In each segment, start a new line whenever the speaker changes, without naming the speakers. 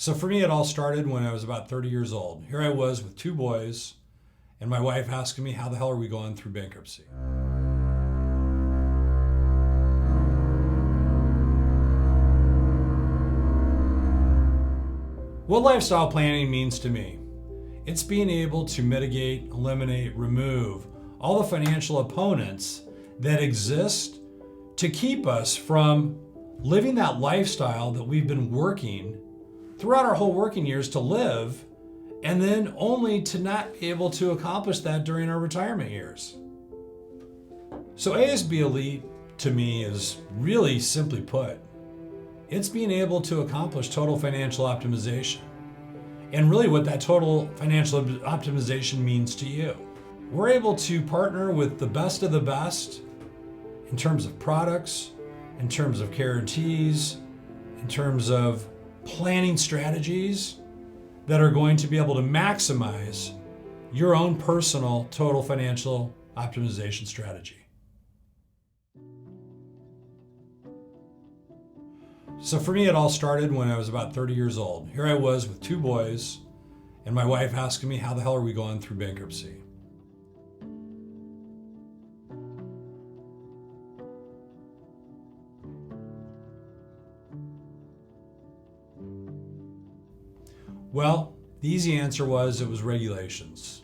So for me, it all started when I was about 30 years old. Here I was with two boys, and my wife asking me, how the hell are we going through bankruptcy? What lifestyle planning means to me, it's being able to mitigate, eliminate, remove all the financial opponents that exist to keep us from living that lifestyle that we've been working throughout our whole working years to live, and then only to not be able to accomplish that during our retirement years. So ASB Elite to me is really simply put, it's being able to accomplish total financial optimization. And really what that total financial optimization means to you. We're able to partner with the best of the best in terms of products, in terms of guarantees, in terms of planning strategies that are going to be able to maximize your own personal total financial optimization strategy. So for me, it all started when I was about 30 years old. Here I was with two boys, and my wife asking me, how the hell are we going through bankruptcy? Well, the easy answer was it was regulations.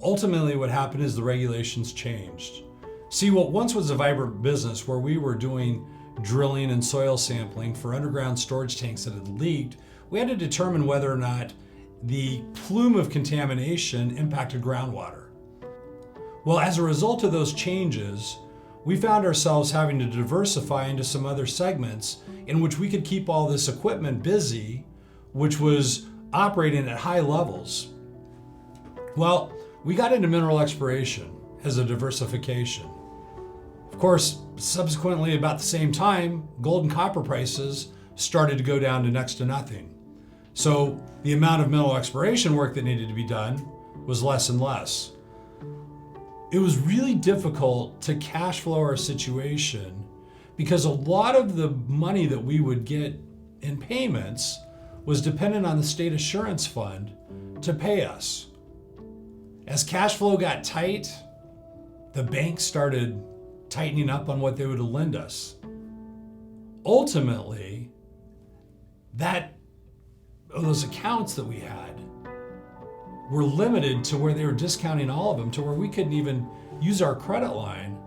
Ultimately, what happened is the regulations changed. See, what once was a vibrant business where we were doing drilling and soil sampling for underground storage tanks that had leaked, we had to determine whether or not the plume of contamination impacted groundwater. Well, as a result of those changes, we found ourselves having to diversify into some other segments in which we could keep all this equipment busy, which was operating at high levels. Well, we got into mineral exploration as a diversification. Of course, subsequently, about the same time, gold and copper prices started to go down to next to nothing. So the amount of mineral exploration work that needed to be done was less and less. It was really difficult to cash flow our situation because a lot of the money that we would get in payments was dependent on the state assurance fund to pay us. As cash flow got tight, the banks started tightening up on what they would lend us. Ultimately, those accounts that we had were limited to where they were discounting all of them to where we couldn't even use our credit line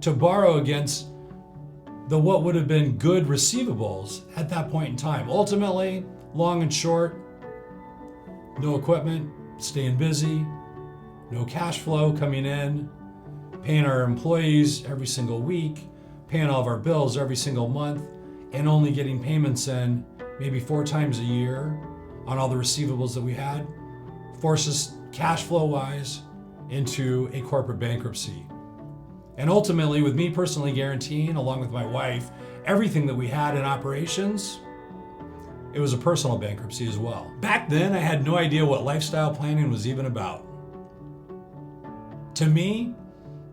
to borrow against what would have been good receivables at that point in time. Ultimately, long and short, no equipment, staying busy, no cash flow coming in, paying our employees every single week, paying all of our bills every single month, and only getting payments in maybe 4 times a year on all the receivables that we had, forces cash flow wise into a corporate bankruptcy. And ultimately, with me personally guaranteeing, along with my wife, everything that we had in operations, it was a personal bankruptcy as well. Back then, I had no idea what lifestyle planning was even about. To me,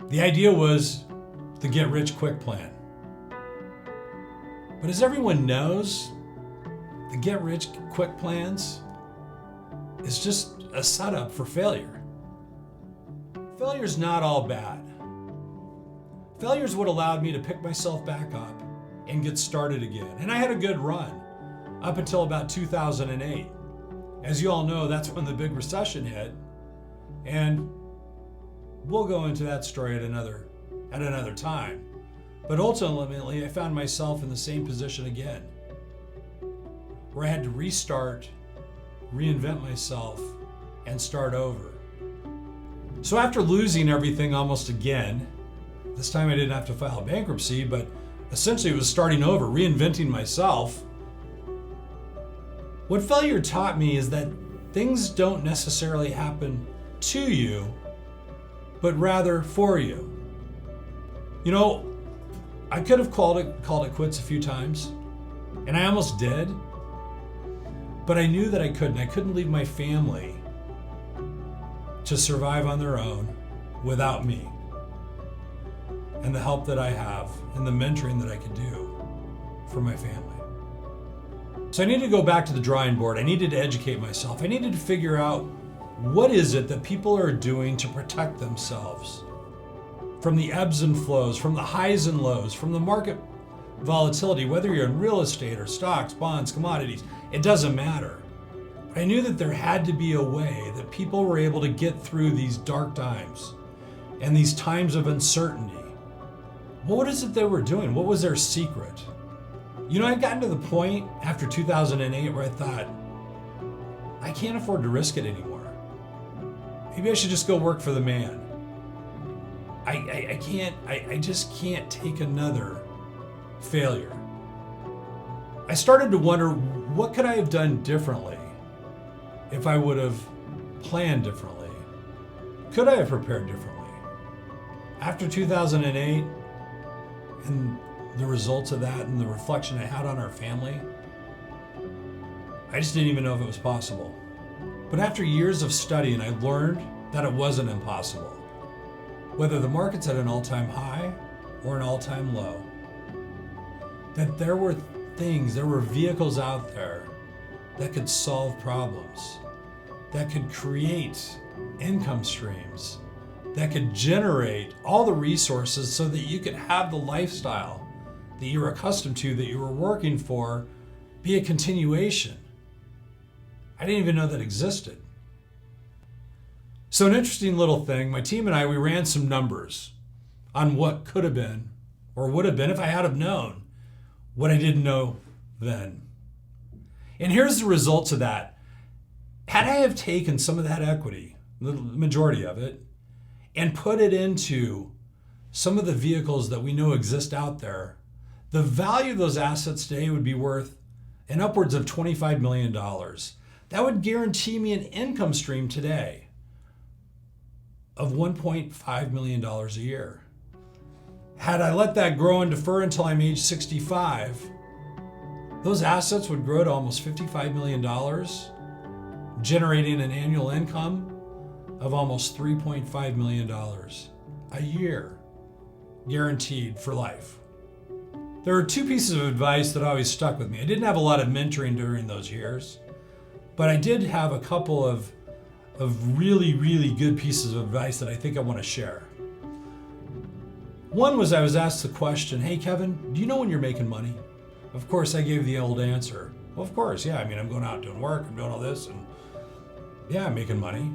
the idea was the get-rich-quick plan. But as everyone knows, the get-rich-quick plans is just a setup for failure. Failure's not all bad. Failure's what allowed me to pick myself back up and get started again. And I had a good run up until about 2008. As you all know, that's when the big recession hit. And we'll go into that story at another time. But ultimately, I found myself in the same position again, where I had to restart, reinvent myself, and start over. So after losing everything almost again, this time I didn't have to file bankruptcy, but essentially it was starting over, reinventing myself. What failure taught me is that things don't necessarily happen to you, but rather for you. You know, I could have called it quits a few times, and I almost did, but I knew that I couldn't. I couldn't leave my family to survive on their own without me and the help that I have and the mentoring that I could do for my family. So I needed to go back to the drawing board. I needed to educate myself. I needed to figure out what is it that people are doing to protect themselves from the ebbs and flows, from the highs and lows, from the market volatility, whether you're in real estate or stocks, bonds, commodities, it doesn't matter. But I knew that there had to be a way that people were able to get through these dark times and these times of uncertainty. What is it they were doing? What was their secret? You know, I'd gotten to the point after 2008 where I thought, I can't afford to risk it anymore. Maybe I should just go work for the man. I just can't take another failure. I started to wonder, what could I have done differently if I would have planned differently? Could I have prepared differently? After 2008 and the results of that and the reflection I had on our family, I just didn't even know if it was possible. But after years of studying, I learned that it wasn't impossible. Whether the market's at an all-time high or an all-time low, that there were vehicles out there that could solve problems, that could create income streams, that could generate all the resources so that you could have the lifestyle that you were accustomed to, that you were working for, be a continuation. I didn't even know that existed. So an interesting little thing, my team and I, we ran some numbers on what could have been or would have been if I had have known what I didn't know then. And here's the results of that. Had I have taken some of that equity, the majority of it, and put it into some of the vehicles that we know exist out there, the value of those assets today would be worth an upwards of $25 million. That would guarantee me an income stream today of $1.5 million a year. Had I let that grow and defer until I'm age 65, those assets would grow to almost $55 million, generating an annual income of almost $3.5 million a year, guaranteed for life. There are two pieces of advice that always stuck with me. I didn't have a lot of mentoring during those years, but I did have a couple of really, really good pieces of advice that I think I want to share. One was I was asked the question, hey Kevin, do you know when you're making money? Of course, I gave the old answer. Well, of course, yeah. I mean, I'm going out doing work, I'm doing all this, and yeah, I'm making money.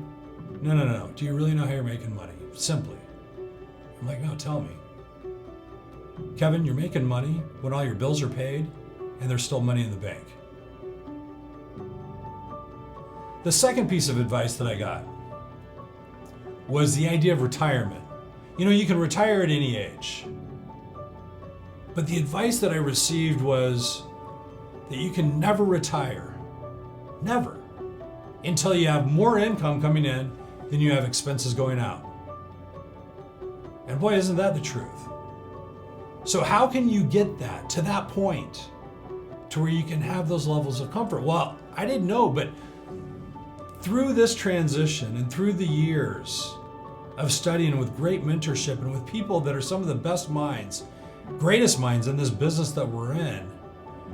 No. Do you really know how you're making money? Simply. I'm like, no, tell me. Kevin, you're making money when all your bills are paid and there's still money in the bank. The second piece of advice that I got was the idea of retirement. You know, you can retire at any age. But the advice that I received was that you can never retire. Never. Until you have more income coming in than you have expenses going out. And boy, isn't that the truth? So how can you get that to that point to where you can have those levels of comfort? Well, I didn't know, but through this transition and through the years of studying with great mentorship and with people that are some of the best minds, greatest minds in this business that we're in,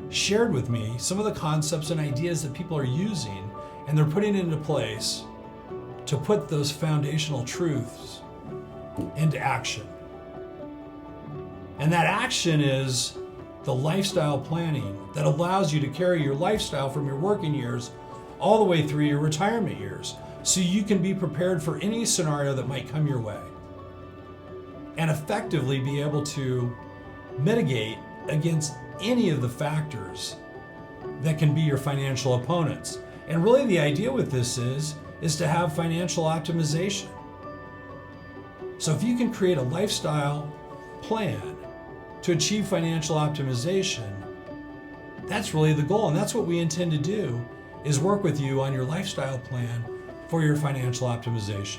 shared with me some of the concepts and ideas that people are using and they're putting into place to put those foundational truths into action. And that action is the lifestyle planning that allows you to carry your lifestyle from your working years all the way through your retirement years, so you can be prepared for any scenario that might come your way and effectively be able to mitigate against any of the factors that can be your financial opponents. And really the idea with this is to have financial optimization. So if you can create a lifestyle plan to achieve financial optimization, that's really the goal. And that's what we intend to do, is work with you on your lifestyle plan for your financial optimization.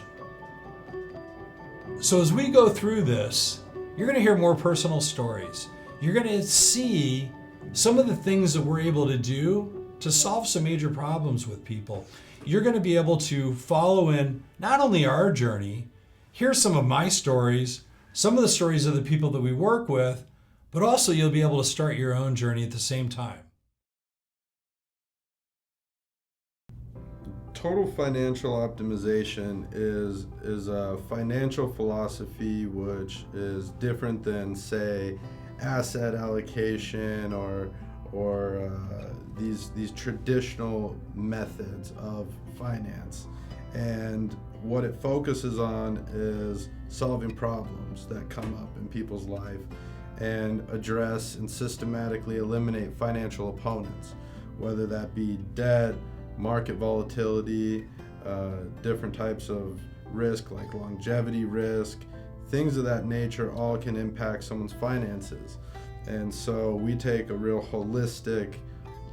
So as we go through this, you're going to hear more personal stories. You're going to see some of the things that we're able to do to solve some major problems with people. You're going to be able to follow in not only our journey, hear some of my stories, some of the stories of the people that we work with, but also you'll be able to start your own journey at the same time.
Total financial optimization is a financial philosophy which is different than, say, asset allocation or these traditional methods of finance. And what it focuses on is solving problems that come up in people's life and address and systematically eliminate financial opponents, whether that be debt, market volatility, different types of risk like longevity risk, things of that nature all can impact someone's finances. And so we take a real holistic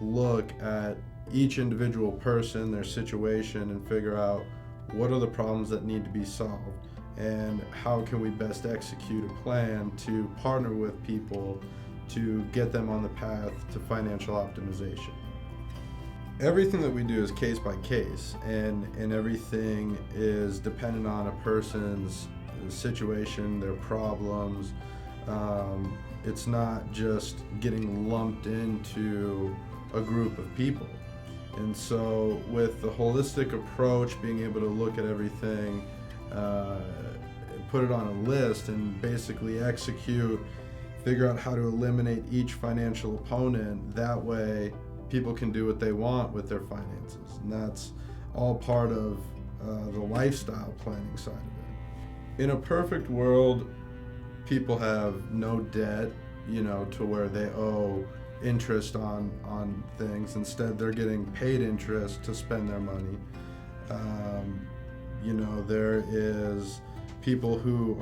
look at each individual person, their situation, and figure out what are the problems that need to be solved and how can we best execute a plan to partner with people to get them on the path to financial optimization. Everything that we do is case by case, and everything is dependent on a person's situation, their problems. It's not just getting lumped into a group of people. And so with the holistic approach, being able to look at everything, put it on a list and basically execute, figure out how to eliminate each financial opponent, that way people can do what they want with their finances. And that's all part of the lifestyle planning side of it. In a perfect world, people have no debt, to where they owe interest on things. Instead, they're getting paid interest to spend their money. There is people who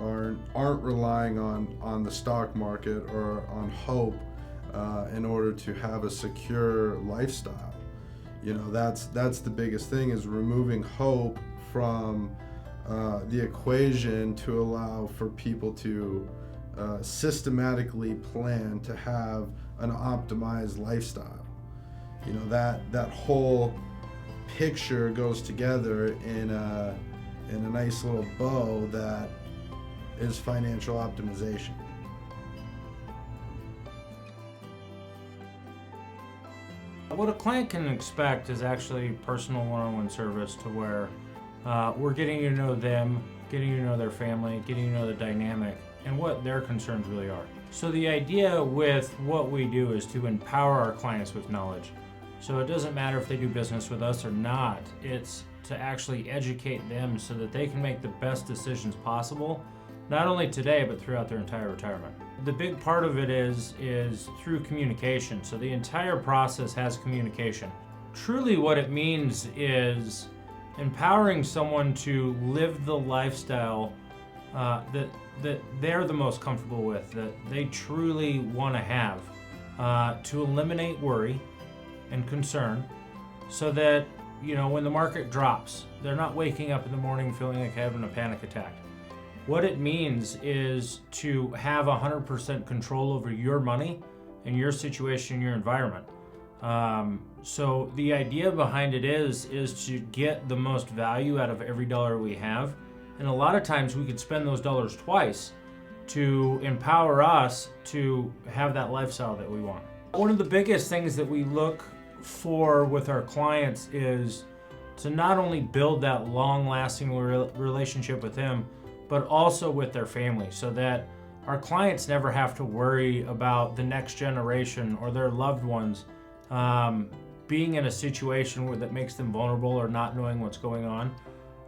aren't relying on the stock market or on hope in order to have a secure lifestyle. That's the biggest thing, is removing hope from the equation to allow for people to systematically plan to have an optimized lifestyle. That whole picture goes together in a nice little bow that is financial optimization.
What a client can expect is actually personal one-on-one service, to where we're getting to know them, getting to know their family, getting to know the dynamic and what their concerns really are. So the idea with what we do is to empower our clients with knowledge. So it doesn't matter if they do business with us or not, it's to actually educate them so that they can make the best decisions possible, not only today, but throughout their entire retirement. The big part of it is through communication. So the entire process has communication. Truly what it means is empowering someone to live the lifestyle that they're the most comfortable with, that they truly want to have, to eliminate worry and concern, so that when the market drops, they're not waking up in the morning feeling like having a panic attack. What it means is to have 100% control over your money and your situation, your environment. So the idea behind it is to get the most value out of every dollar we have. And a lot of times we could spend those dollars twice to empower us to have that lifestyle that we want. One of the biggest things that we look for with our clients is to not only build that long-lasting relationship with them, but also with their family, so that our clients never have to worry about the next generation or their loved ones being in a situation that makes them vulnerable or not knowing what's going on.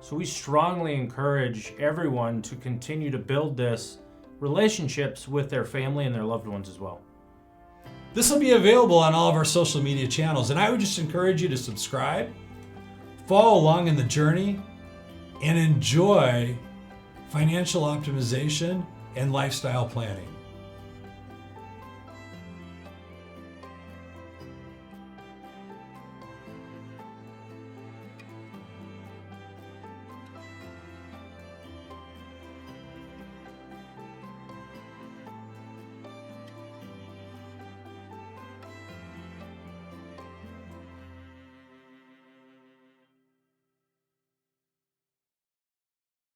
So we strongly encourage everyone to continue to build this relationships with their family and their loved ones as well.
This will be available on all of our social media channels, and I would just encourage you to subscribe, follow along in the journey, and enjoy financial optimization and lifestyle planning.